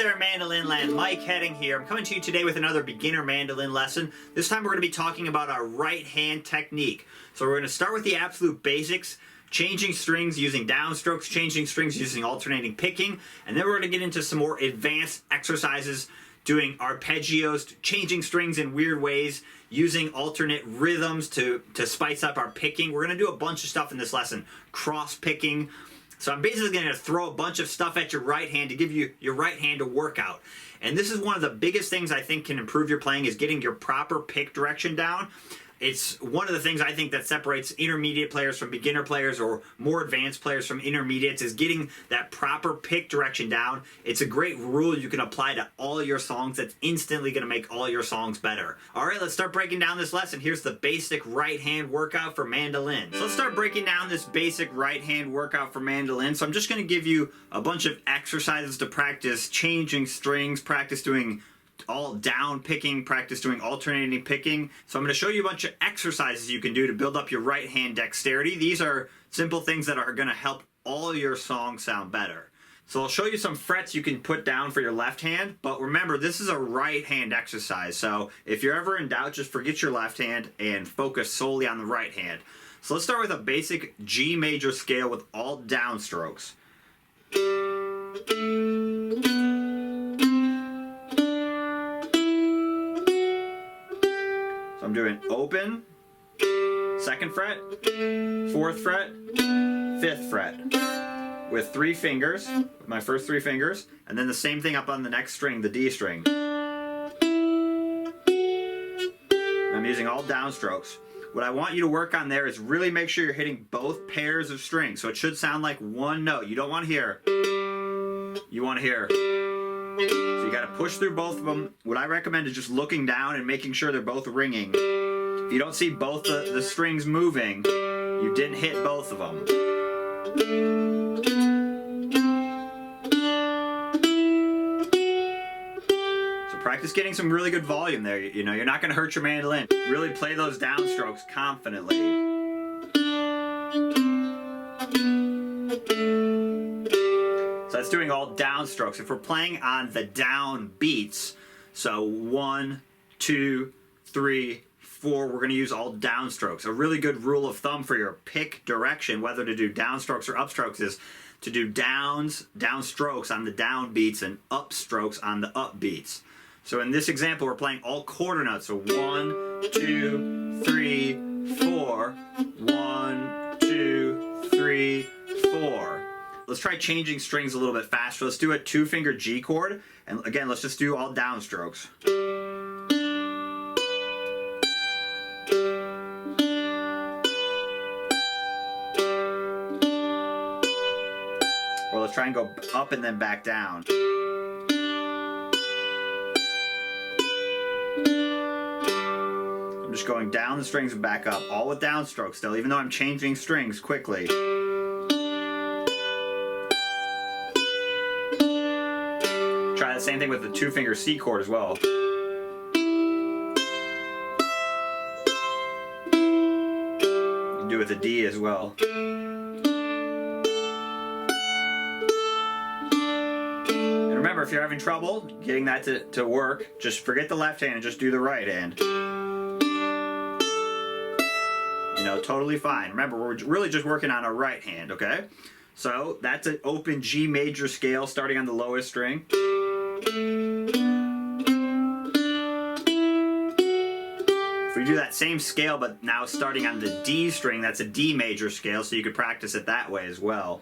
there, Mandolin Land. Mike Heading here. I'm coming to you today with another beginner mandolin lesson. This time we're going to be talking about our right hand technique. So we're going to start with the absolute basics, changing strings using downstrokes, changing strings using alternating picking, and then we're going to get into some more advanced exercises, doing arpeggios, changing strings in weird ways, using alternate rhythms to spice up our picking. We're going to do a bunch of stuff in this lesson, cross picking. So I'm basically going to throw a bunch of stuff at your right hand to give you your right hand a workout. And this is one of the biggest things I think can improve your playing, is getting your proper pick direction down. It's one of the things I think that separates intermediate players from beginner players, or more advanced players from intermediates, is getting that proper pick direction down. It's a great rule you can apply to all your songs that's instantly going to make all your songs better. All right, let's start breaking down this lesson. Here's the basic right hand workout for mandolin. So let's start breaking down this basic right hand workout for mandolin. So I'm just going to give you a bunch of exercises to practice changing strings, practice doing all down picking, practice doing alternating picking. So I'm going to show you a bunch of exercises you can do to build up your right hand dexterity. These are simple things that are going to help all your songs sound better. So I'll show you some frets you can put down for your left hand, but remember, this is a right hand exercise. So if you're ever in doubt, just forget your left hand and focus solely on the right hand. So let's start with a basic G major scale with all downstrokes. I'm doing open, 2nd fret, 4th fret, 5th fret, with 3 fingers, my first 3 fingers, and then the same thing up on the next string, the D string. I'm using all downstrokes. What I want you to work on there is really make sure you're hitting both pairs of strings, so it should sound like one note. You don't want to hear, you want to hear. So you got to push through both of them. What I recommend is just looking down and making sure they're both ringing. If you don't see both the strings moving, you didn't hit both of them. So practice getting some really good volume there. You know, you're not going to hurt your mandolin. Really play those downstrokes confidently. That's doing all downstrokes. If we're playing on the down beats, so 1, 2, 3, 4, we're going to use all downstrokes. A really good rule of thumb for your pick direction, whether to do downstrokes or upstrokes, is to do downstrokes on the down beats and upstrokes on the up beats. So in this example, we're playing all quarter notes. So 1, 2, 3, 4. 1, 2, 3, 4. Let's try changing strings a little bit faster. Let's do a 2-finger G chord. And again, let's just do all downstrokes. Or let's try and go up and then back down. I'm just going down the strings and back up, all with downstrokes still, even though I'm changing strings quickly. Try the same thing with the 2-finger C chord as well. You can do it with the D as well. And remember, if you're having trouble getting that to work, just forget the left hand and just do the right hand. You know, totally fine. Remember, we're really just working on our right hand, okay? So that's an open G major scale starting on the lowest string. If we do that same scale, but now starting on the D string, that's a D major scale, so you could practice it that way as well.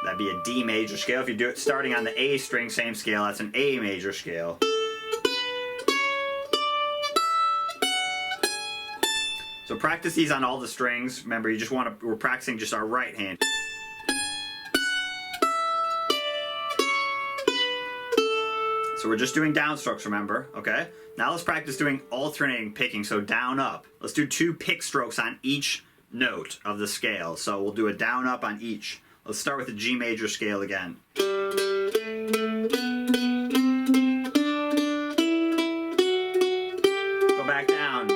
That'd be a D major scale. If you do it starting on the A string, same scale, that's an A major scale. So practice these on all the strings. Remember, you just want to, we're practicing just our right hand. So we're just doing downstrokes, remember, okay? Now let's practice doing alternating picking, so down up. Let's do 2 pick strokes on each note of the scale. So we'll do a down up on each. Let's start with the G major scale again. Go back down.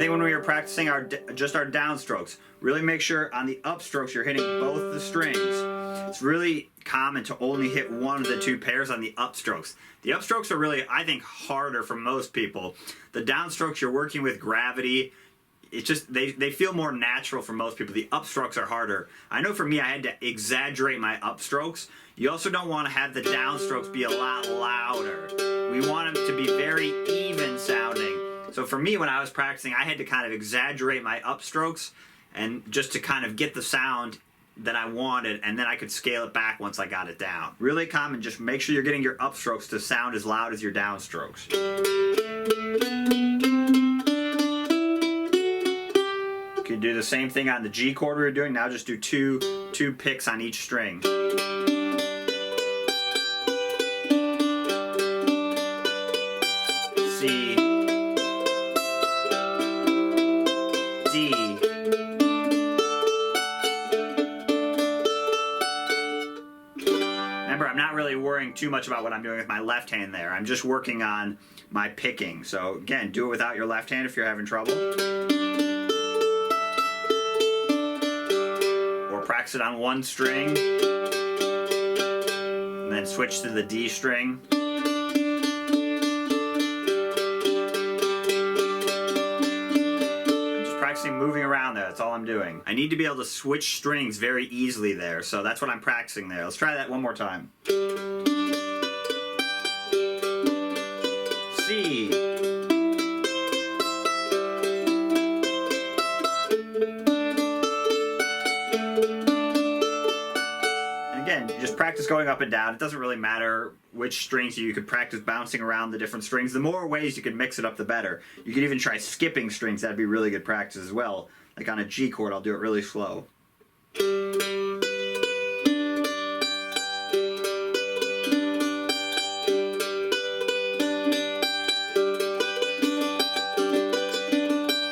thing when we were practicing just our downstrokes. Really make sure on the upstrokes you're hitting both the strings. It's really common to only hit one of the two pairs on the upstrokes. The upstrokes are really, I think, harder for most people. The downstrokes, you're working with gravity. It's just, they feel more natural for most people. The upstrokes are harder. I know for me, I had to exaggerate my upstrokes. You also don't want to have the downstrokes be a lot louder. We want them to be very even sounding. So for me, when I was practicing, I had to kind of exaggerate my upstrokes and just to kind of get the sound that I wanted, and then I could scale it back once I got it down. Really common, just make sure you're getting your upstrokes to sound as loud as your downstrokes. You can do the same thing on the G chord we were doing. Now just do two picks on each string. C, D, remember, I'm not really worrying too much about what I'm doing with my left hand there. I'm just working on my picking. So again, do it without your left hand if you're having trouble. Or practice it on one string, and then switch to the D string. Moving around there, that's all I'm doing. I need to be able to switch strings very easily there, so that's what I'm practicing there. Let's try that one more time. C. And again, you just practice going up and down. It doesn't really matter which strings you could practice bouncing around the different strings. The more ways you can mix it up, the better. You could even try skipping strings. That'd be really good practice as well. Like on a G chord, I'll do it really slow. And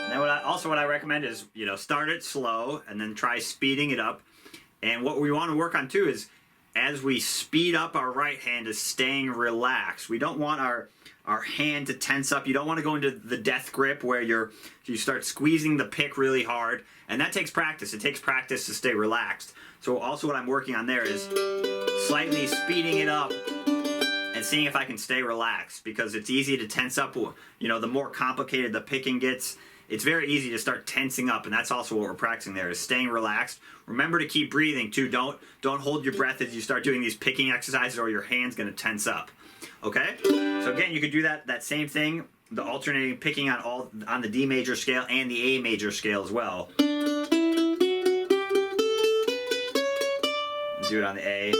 then what I recommend is, start it slow and then try speeding it up. And what we want to work on too is, as we speed up our right hand, is staying relaxed. We don't want our hand to tense up. You don't want to go into the death grip where you start squeezing the pick really hard, and that takes practice. It takes practice to stay relaxed. So also what I'm working on there is slightly speeding it up and seeing if I can stay relaxed, because it's easy to tense up. The more complicated the picking gets, it's very easy to start tensing up, and that's also what we're practicing there, is staying relaxed. Remember to keep breathing too. Don't hold your breath as you start doing these picking exercises, or your hand's going to tense up. Okay? So again, you could do that same thing, the alternating picking on the D major scale and the A major scale as well. Do it on the A.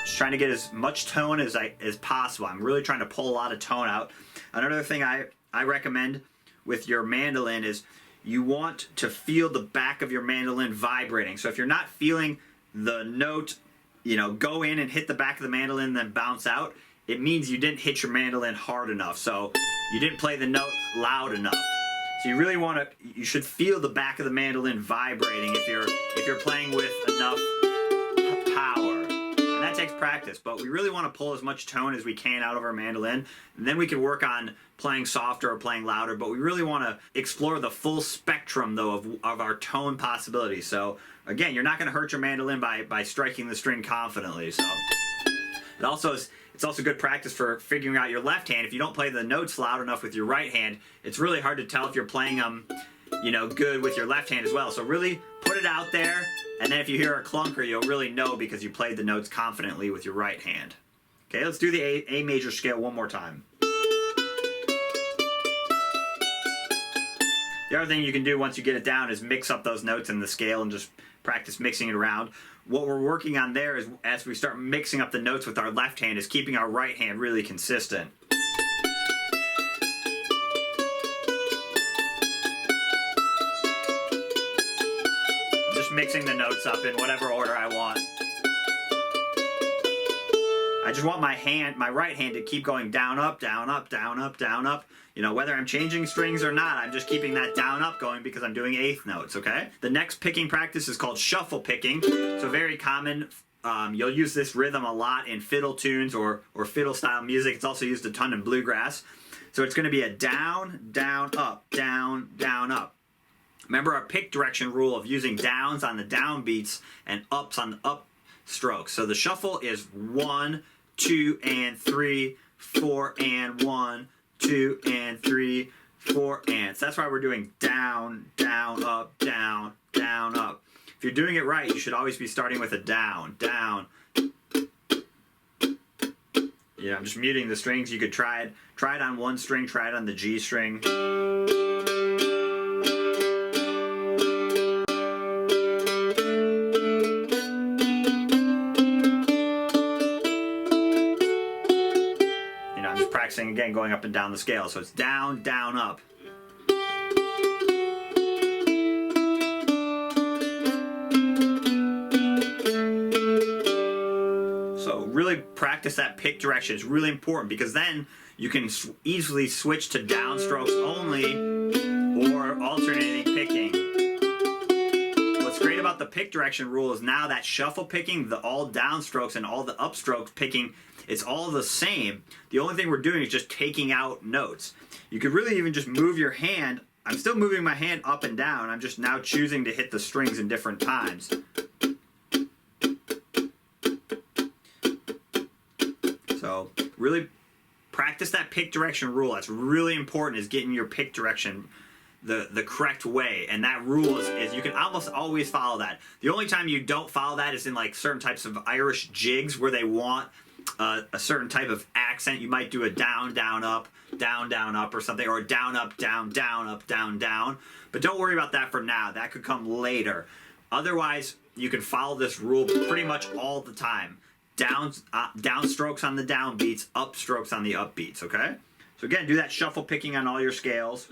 Just trying to get as much tone as possible. I'm really trying to pull a lot of tone out. Another thing I recommend with your mandolin is you want to feel the back of your mandolin vibrating. So if you're not feeling the note, go in and hit the back of the mandolin and then bounce out, it means you didn't hit your mandolin hard enough. So you didn't play the note loud enough. So you should feel the back of the mandolin vibrating if you're playing with enough power. And that takes practice, but we really want to pull as much tone as we can out of our mandolin, and then we can work on playing softer or playing louder, but we really want to explore the full spectrum, though, of our tone possibilities. So again, you're not going to hurt your mandolin by striking the string confidently. So it's also good practice for figuring out your left hand. If you don't play the notes loud enough with your right hand, it's really hard to tell if you're playing them, good with your left hand as well. So really put it out there, and then if you hear a clunker, you'll really know because you played the notes confidently with your right hand. Okay, let's do the A major scale one more time. The other thing you can do once you get it down is mix up those notes in the scale and just practice mixing it around. What we're working on there is, as we start mixing up the notes with our left hand, is keeping our right hand really consistent. Just mixing the notes up in whatever order I want. I just want my right hand to keep going down, up, down, up, down, up, down, up. Whether I'm changing strings or not, I'm just keeping that down, up going because I'm doing eighth notes, okay? The next picking practice is called shuffle picking. So very common. You'll use this rhythm a lot in fiddle tunes or fiddle style music. It's also used a ton in bluegrass. So it's going to be a down, down, up, down, down, up. Remember our pick direction rule of using downs on the down beats and ups on the up strokes. So the shuffle is 1, 2, and 3, 4, and 1, 2, and 3, 4, and. So that's why we're doing down, down, up, down, down, up. If you're doing it right, you should always be starting with a down, down. Yeah, I'm just muting the strings. You could try it. Try it on one string, try it on the G string. I'm just practicing again, going up and down the scale. So it's down, down, up. So really practice that pick direction. It's really important because then you can easily switch to downstrokes only or alternating picking. What's great about the pick direction rule is now that shuffle picking, the all downstrokes and all the upstrokes picking, it's all the same. The only thing we're doing is just taking out notes. You could really even just move your hand. I'm still moving my hand up and down. I'm just now choosing to hit the strings in different times. So really practice that pick direction rule. That's really important, is getting your pick direction the correct way. And that rule is you can almost always follow that. The only time you don't follow that is in like certain types of Irish jigs where they want a certain type of accent. You might do a down, down, up, or something, or down, up, down, down. But don't worry about that for now. That could come later. Otherwise, you can follow this rule pretty much all the time. Down strokes on the down beats, up strokes on the up beats, okay? So again, do that shuffle picking on all your scales.